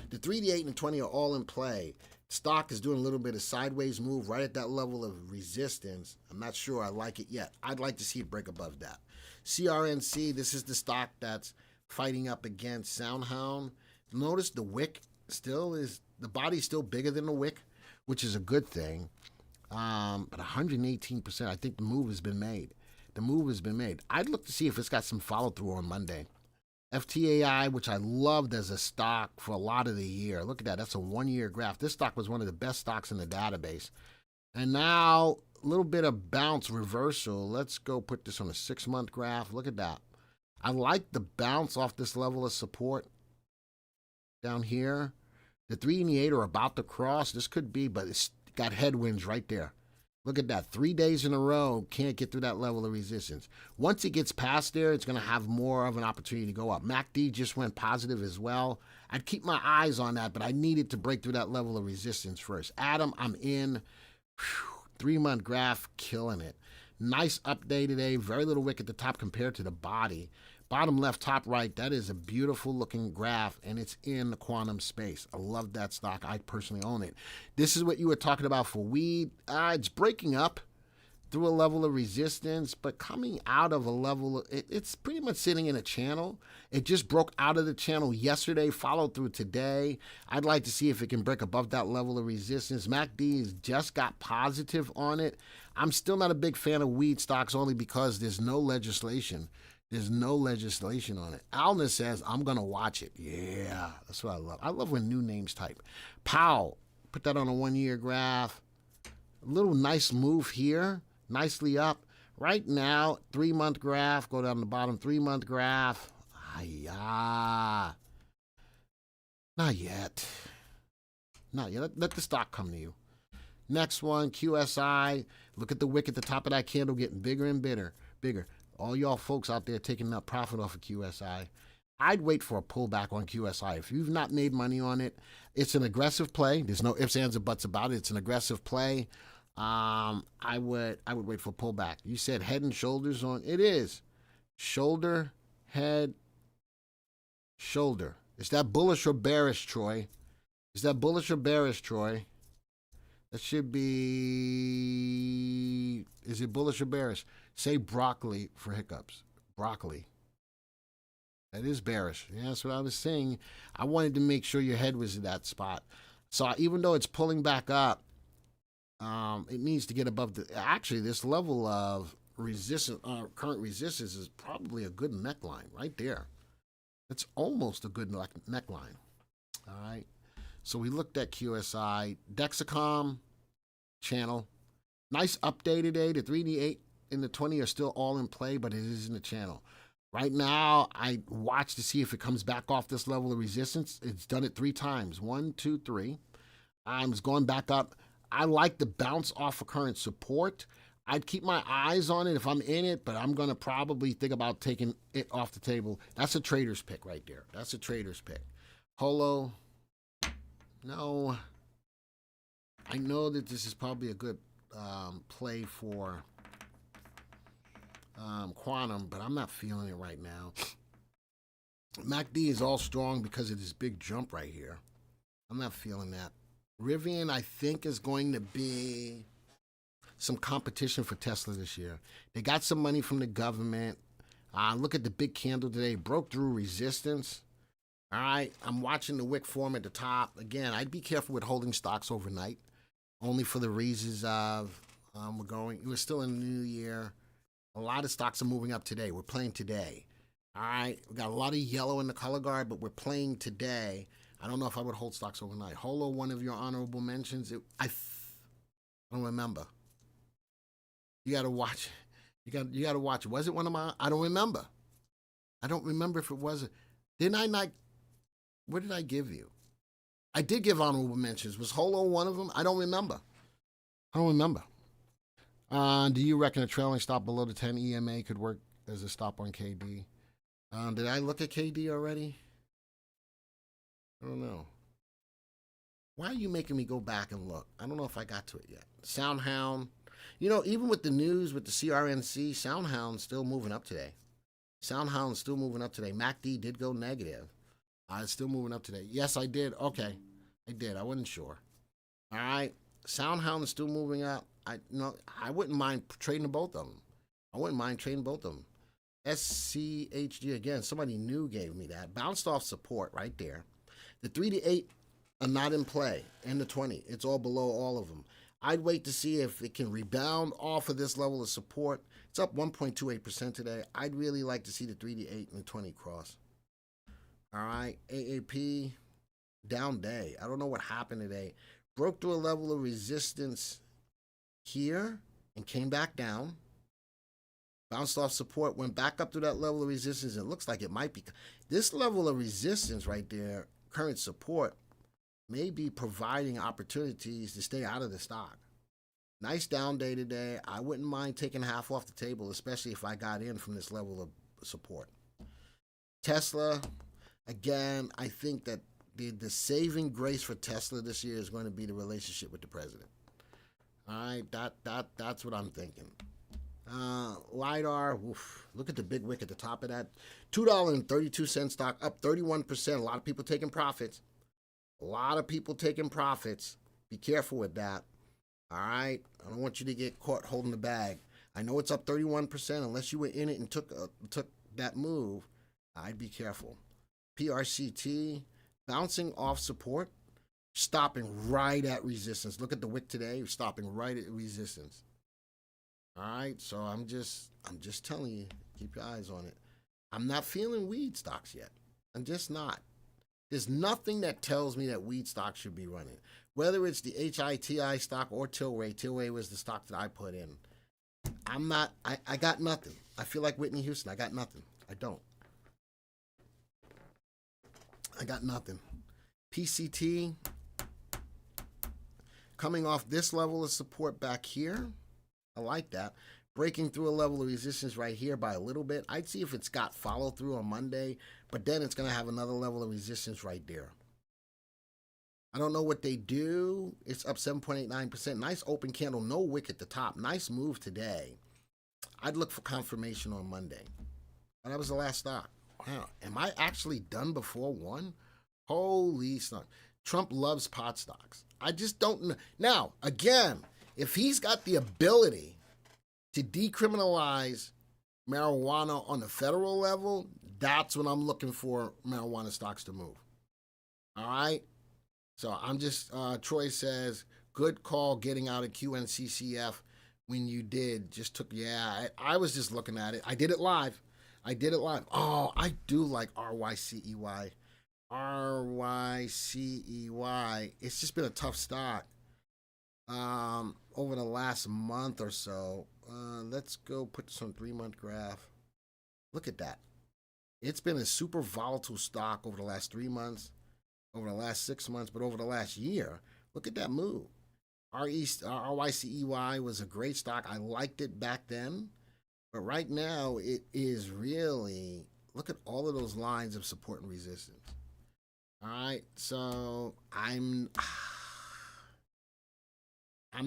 The 3, the 8, and the 20 are all in play. Stock is doing a little bit of sideways move right at that level of resistance. I'm not sure I like it yet. I'd like to see it break above that. CRNC, this is the stock that's fighting up against SoundHound. Notice the wick still is, the body's still bigger than the wick, which is a good thing. But 118%, I think the move has been made. The move has been made. I'd look to see if it's got some follow through on Monday. FTAI, which I loved as a stock for a lot of the year. Look at that. That's a 1-year graph. This stock was one of the best stocks in the database. And now a little bit of bounce reversal. Let's go put this on a 6-month graph. Look at that. I like the bounce off this level of support down here. The 3 and the 8 are about to cross. This could be, but it's got headwinds right there. Look at that. 3 days in a row, can't get through that level of resistance. Once it gets past there, it's going to have more of an opportunity to go up. MACD just went positive as well. I'd keep my eyes on that, but I needed to break through that level of resistance first. Adam, I'm in. 3-month graph, killing it. Nice update today. Very little wick at the top compared to the body. Bottom left, top right, that is a beautiful looking graph, and it's in the quantum space. I love that stock. I personally own it. This is what you were talking about for weed. It's breaking up. through a level of resistance, but coming out of a level, it's pretty much sitting in a channel. It just broke out of the channel yesterday, followed through today. I'd like to see if it can break above that level of resistance. MACD has just got positive on it. I'm still not a big fan of weed stocks only because there's no legislation. There's no legislation on it. Alna says, I'm going to watch it. Yeah, that's what I love. I love when new names type. Powell, put that on a 1-year graph. A little nice move here. Nicely up. Right now, 3-month graph. Go down the bottom, 3-month graph. Not yet. Not yet. Let the stock come to you. Next one, QSI. Look at the wick at the top of that candle getting bigger and bigger. All y'all folks out there taking up profit off of QSI. I'd wait for a pullback on QSI. If you've not made money on it, it's an aggressive play. There's no ifs, ands, or buts about it. It's an aggressive play. I would wait for a pullback. You said head and shoulders on. It is shoulder, head, shoulder. Is that bullish or bearish, Troy? Is that bullish or bearish, Troy? That should be. Is it bullish or bearish? Say broccoli for hiccups. Broccoli. That is bearish. Yeah, that's what I was saying. I wanted to make sure your head was in that spot. So even though it's pulling back up, it needs to get above the. Actually, this level of resistance, current resistance, is probably a good neckline right there. It's almost a good neckline. All right. So we looked at QSI, Dexcom channel. Nice update today. The 3 and the 8 and the 20 are still all in play, but it is in the channel. Right now, I watch to see if it comes back off this level of resistance. It's done it 3 times. 1, 2, 3. It's going back up. I like the bounce off of current support. I'd keep my eyes on it if I'm in it, but I'm going to probably think about taking it off the table. That's a trader's pick right there. That's a trader's pick. Holo. No. I know that this is probably a good play for quantum, but I'm not feeling it right now. MACD is all strong because of this big jump right here. I'm not feeling that. Rivian, I think, is going to be some competition for Tesla this year. They got some money from the government. Look at the big candle today. Broke through resistance. All right, I'm watching the wick form at the top. Again, I'd be careful with holding stocks overnight, only for the reasons of we're still in the new year. A lot of stocks are moving up today. We're playing today. All right, we got a lot of yellow in the color guard, but we're playing today. I don't know if I would hold stocks overnight. Holo, one of your honorable mentions. I don't remember. You got to watch. You got to watch. Was it one of my? I don't remember. I don't remember if it was. Didn't I not? What did I give you? I did give honorable mentions. Was Holo one of them? I don't remember. I don't remember. Do you reckon a trailing stop below the 10 EMA could work as a stop on KD? Did I look at KD already? I don't know. Why are you making me go back and look? I don't know if I got to it yet. Soundhound. You know, even with the news, with the CRNC, Soundhound's still moving up today. Soundhound's still moving up today. MACD did go negative. It's still moving up today. Yes, I did. Okay. I did. I wasn't sure. All right. Soundhound is still moving up. I wouldn't mind trading both of them. I wouldn't mind trading both of them. SCHG, again, somebody new gave me that. Bounced off support right there. The 3 to 8 are not in play, and the 20. It's all below all of them. I'd wait to see if it can rebound off of this level of support. It's up 1.28% today. I'd really like to see the 3 to 8 and the 20 cross. All right, AAP, down day. I don't know what happened today. Broke through a level of resistance here and came back down. Bounced off support, went back up to that level of resistance. It looks like it might be. This level of resistance right there, current support, may be providing opportunities to stay out of the stock. Nice down day today. I wouldn't mind taking half off the table, especially if I got in from this level of support. Tesla, again, I think that the saving grace for Tesla this year is going to be the relationship with the president. All right, that's what I'm thinking. LiDAR, look at the big wick at the top of that. $2.32 stock, up 31%. A lot of people taking profits. A lot of people taking profits. Be careful with that. All right? I don't want you to get caught holding the bag. I know it's up 31%. Unless you were in it and took that move, I'd be careful. PRCT, bouncing off support, stopping right at resistance. Look at the wick today, stopping right at resistance. All right, so I'm just telling you, keep your eyes on it. I'm not feeling weed stocks yet. I'm just not. There's nothing that tells me that weed stocks should be running. Whether it's the HITI stock or Tilray. Tilray was the stock that I put in. I'm not, I got nothing. I feel like Whitney Houston. I got nothing. I don't. I got nothing. PCT, coming off this level of support back here. I like that. Breaking through a level of resistance right here by a little bit. I'd see if it's got follow through on Monday, but then it's going to have another level of resistance right there. I don't know what they do. It's up 7.89%. Nice open candle, no wick at the top. Nice move today. I'd look for confirmation on Monday. And that was the last stock. Wow, am I actually done before one? Holy snuck. Trump loves pot stocks. I just don't know. Now, again, if he's got the ability to decriminalize marijuana on the federal level, that's when I'm looking for marijuana stocks to move. All right? So I'm just, Troy says, good call getting out of QNCCF when you did. Just took, yeah, I was just looking at it. I did it live. Oh, I do like RYCEY. RYCEY. It's just been a tough stock over the last month or so. Let's go put some 3-month graph. Look at that. It's been a super volatile stock over the last 3 months, over the last 6 months, but over the last year. Look at that move. RYCEY was a great stock. I liked it back then. But right now, it is really, look at all of those lines of support and resistance. All right, so I'm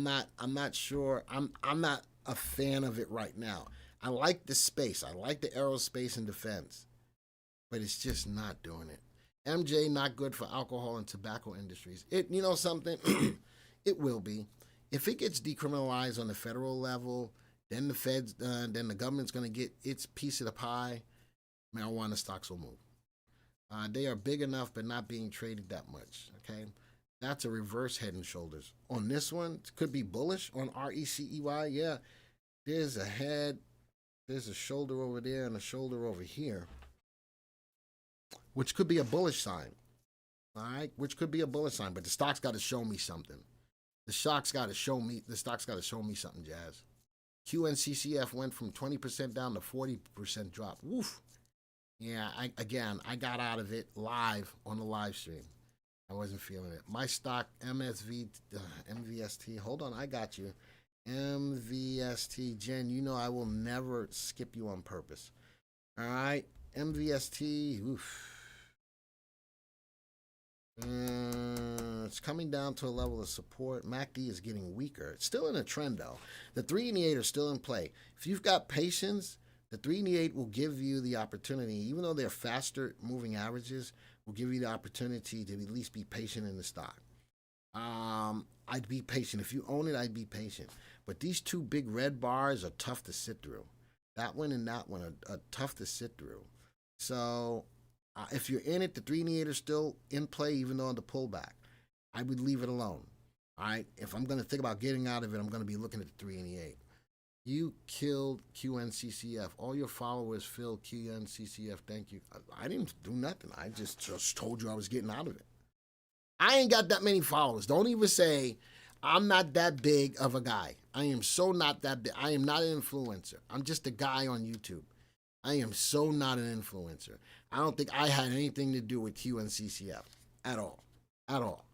not sure. I'm not a fan of it right now. I like the space. I like the aerospace and defense, but it's just not doing it. MJ, not good for alcohol and tobacco industries. You know something? It will be. If it gets decriminalized on the federal level, then the feds, then the government's going to get its piece of the pie. Marijuana stocks will move. They are big enough, but not being traded that much. Okay, that's a reverse head and shoulders. On this one, it could be bullish on RECEY. Yeah, there's a head, there's a shoulder over there, and a shoulder over here, which could be a bullish sign. All right, which could be a bullish sign, but the stock's got to show me something. The stock's got to show me something, Jazz. QNCCF went from 20% down to 40% drop. Woof. Yeah, I got out of it live on the live stream. I wasn't feeling it. My stock, MVST. Hold on, I got you. MVST. Jen, you know I will never skip you on purpose. All right, MVST. Oof. It's coming down to a level of support. MACD is getting weaker. It's still in a trend, though. The 3 and the 8 are still in play. If you've got patience, the 3 and the 8 will give you the opportunity, even though they're faster moving averages, will give you the opportunity to at least be patient in the stock. I'd be patient. If you own it, I'd be patient. But these two big red bars are tough to sit through. That one and that one are tough to sit through. So if you're in it, the 3 and the 8 are still in play, even though on the pullback. I would leave it alone. All right? If I'm going to think about getting out of it, I'm going to be looking at the 3 and the 8. You killed QNCCF. All your followers filled QNCCF. Thank you. I didn't do nothing. I just told you I was getting out of it. I ain't got that many followers. Don't even say I'm not that big of a guy. I am so not that big. I am not an influencer. I'm just a guy on YouTube. I am so not an influencer. I don't think I had anything to do with QNCCF at all. At all.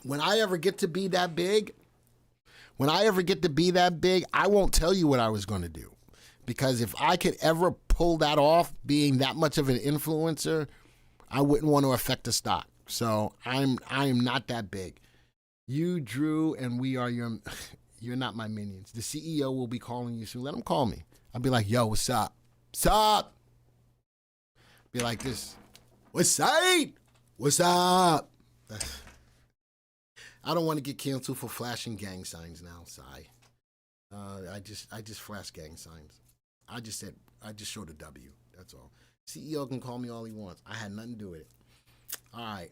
When I ever get to be that big, I won't tell you what I was going to do. Because if I could ever pull that off, being that much of an influencer, I wouldn't want to affect the stock. So I am not that big. You, Drew, and we are you're not my minions. The CEO will be calling you soon. Let him call me. I'll be like, yo, what's up? What's up? Be like this. What's up? What's up? I don't want to get canceled for flashing gang signs now. Sigh. I just flash gang signs. I just showed a W. That's all. CEO can call me all he wants. I had nothing to do with it. All right.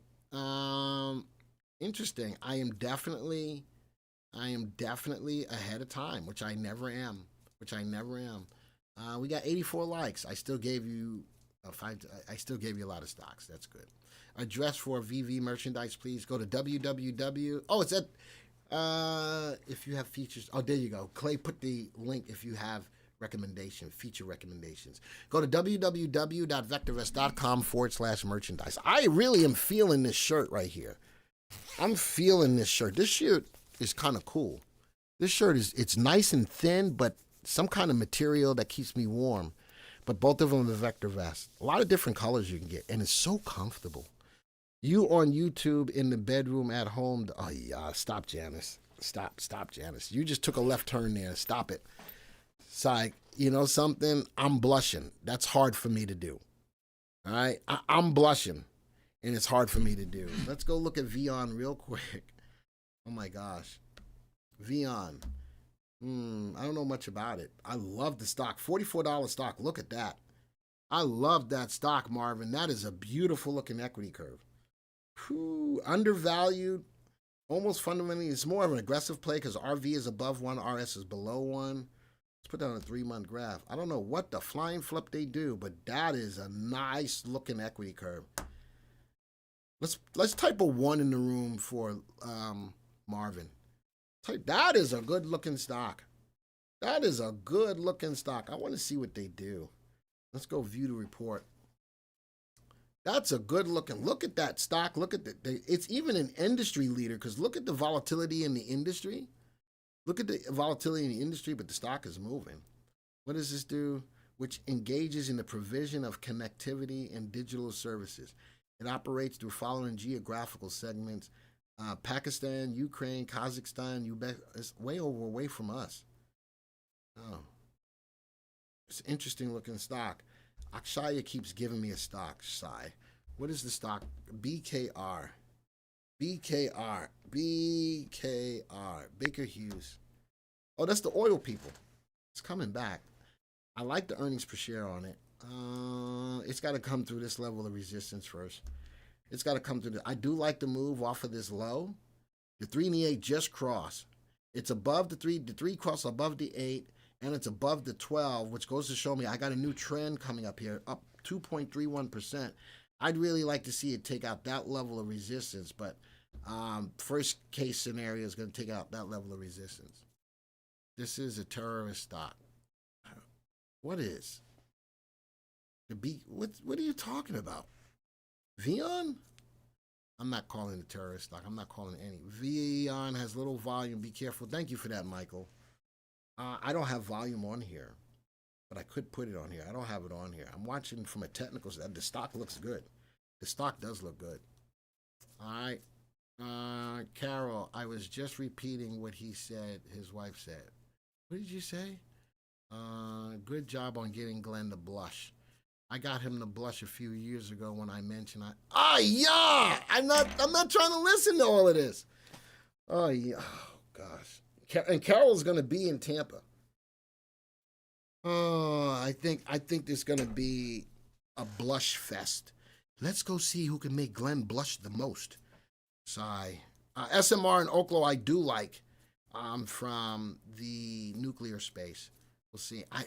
Interesting. I am definitely ahead of time, which I never am. We got 84 likes. I still gave you I still gave you a lot of stocks. That's good. Address for VV merchandise, please. Go to www. Oh, it's at if you have features. Oh, there you go. Clay put the link if you have feature recommendations. Go to www.vectorvest.com/merchandise. I really am feeling this shirt right here. I'm feeling this shirt. This shirt is kind of cool. This shirt it's nice and thin, but some kind of material that keeps me warm. But both of them are VectorVest. A lot of different colors you can get, and it's so comfortable. You on YouTube in the bedroom at home. Oh, yeah. Stop, Janice. Stop, Janice. You just took a left turn there. Stop it. Psych. You know something? I'm blushing. That's hard for me to do. All right? I'm blushing, and it's hard for me to do. Let's go look at Vion real quick. Oh, my gosh. Vion. I don't know much about it. I love the stock. $44 stock. Look at that. I love that stock, Marvin. That is a beautiful looking equity curve. Whew, undervalued. Almost fundamentally. It's more of an aggressive play because RV is above 1, RS is below 1. Let's put that on a 3-month graph. I don't know what the flying flip they do, but that is a nice looking equity curve. Let's type a 1 in the room for Marvin. That is a good looking stock. That is a good looking stock. I want to see what they do. Let's go view the report. That's a good looking. Look at that stock. Look at it's even an industry leader because look at the volatility in the industry. Look at the volatility in the industry, but the stock is moving. What does this do? Which engages in the provision of connectivity and digital services. It operates through following geographical segments. Pakistan, Ukraine, Kazakhstan, it's way away from us. Oh. It's an interesting looking stock. Akshaya keeps giving me a stock, Sai. What is the stock? BKR. Baker Hughes. Oh, that's the oil people. It's coming back. I like the earnings per share on it. It's got to come through this level of resistance first. It's got to come through. I do like the move off of this low. The 3 and the 8 just cross. It's above the 3. The 3 cross above the 8, and it's above the 12, which goes to show me I got a new trend coming up here, up 2.31%. I'd really like to see it take out that level of resistance, but first case scenario is going to take out that level of resistance. This is a terrorist stock. What is? What are you talking about? Vion? I'm not calling it a terrorist stock. I'm not calling it any. Vion has little volume. Be careful. Thank you for that, Michael. I don't have volume on here, but I could put it on here. I don't have it on here. I'm watching from a technical side. The stock looks good. The stock does look good. All right. Carol, I was just repeating what he said, his wife said. What did you say? Good job on getting Glenn to blush. I got him to blush a few years ago when I mentioned yeah! I'm not trying to listen to all of this. Oh yeah. Oh gosh. And Carol's gonna be in Tampa. Oh, I think there's gonna be a blush fest. Let's go see who can make Glenn blush the most. Sigh. SMR and Oklo I do like from the nuclear space. We'll see. I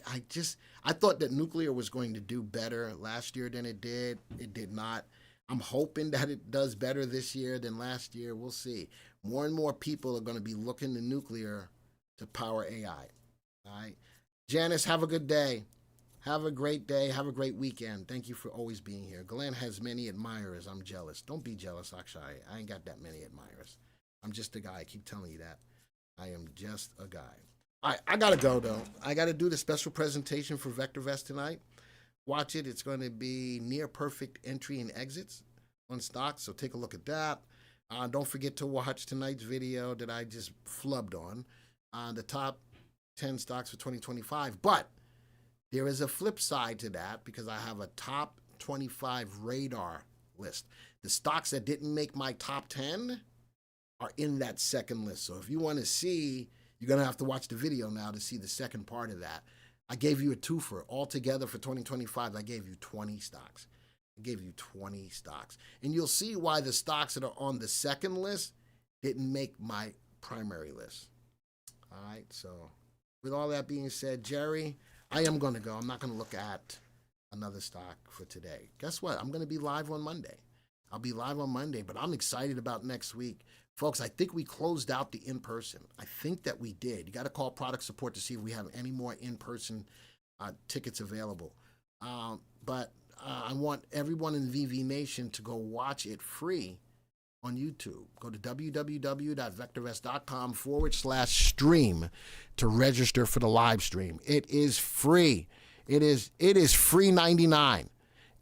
thought that nuclear was going to do better last year than it did. It did not. I'm hoping that it does better this year than last year. We'll see. More and more people are going to be looking to nuclear to power AI. All right. Janice, have a good day. Have a great day. Have a great weekend. Thank you for always being here. Glenn has many admirers. I'm jealous. Don't be jealous, Akshay. I ain't got that many admirers. I'm just a guy. I keep telling you that. I am just a guy. All right, I got to go, though. I got to do the special presentation for VectorVest tonight. Watch it. It's going to be near perfect entry and exits on stocks, so take a look at that. Don't forget to watch tonight's video that I just flubbed on the top 10 stocks for 2025. But there is a flip side to that because I have a top 25 radar list. The stocks that didn't make my top 10, are in that second list. So if you want to see, you're going to have to watch the video now to see the second part of that. I gave you a twofer. Altogether for 2025, I gave you 20 stocks. I gave you 20 stocks. And you'll see why the stocks that are on the second list didn't make my primary list. All right, so with all that being said, Jerry, I am going to go. I'm not going to look at another stock for today. Guess what? I'm going to be live on Monday. I'll be live on Monday, but I'm excited about next week. Folks, I think we closed out the in-person. I think that we did. You got to call product support to see if we have any more in-person tickets available. But I want everyone in VV Nation to go watch it free on YouTube. Go to www.vectorvest.com/stream to register for the live stream. It is free. It is free 99.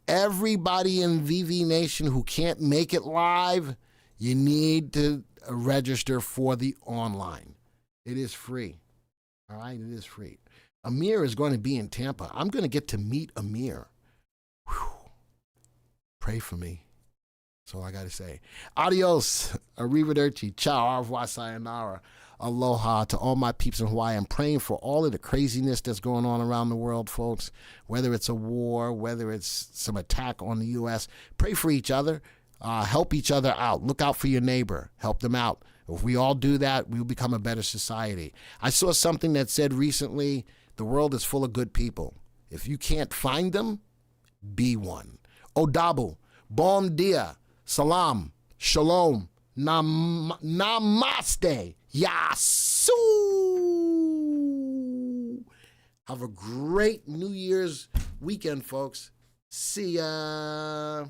Everybody in VV Nation who can't make it live, you need to register for the online. It is free. All right, it is free. Amir is going to be in Tampa. I'm going to get to meet Amir. Whew. Pray for me. That's all I got to say. Adios. Arrivederci. Ciao. Au revoir. Sayonara. Aloha to all my peeps in Hawaii. I'm praying for all of the craziness that's going on around the world, folks. Whether it's a war, whether it's some attack on the U.S., pray for each other. Help each other out. Look out for your neighbor. Help them out. If we all do that, we'll become a better society. I saw something that said recently, the world is full of good people. If you can't find them, be one. Odabu. Bom dia. Salam. Shalom. Namaste. Yasu. Have a great New Year's weekend, folks. See ya.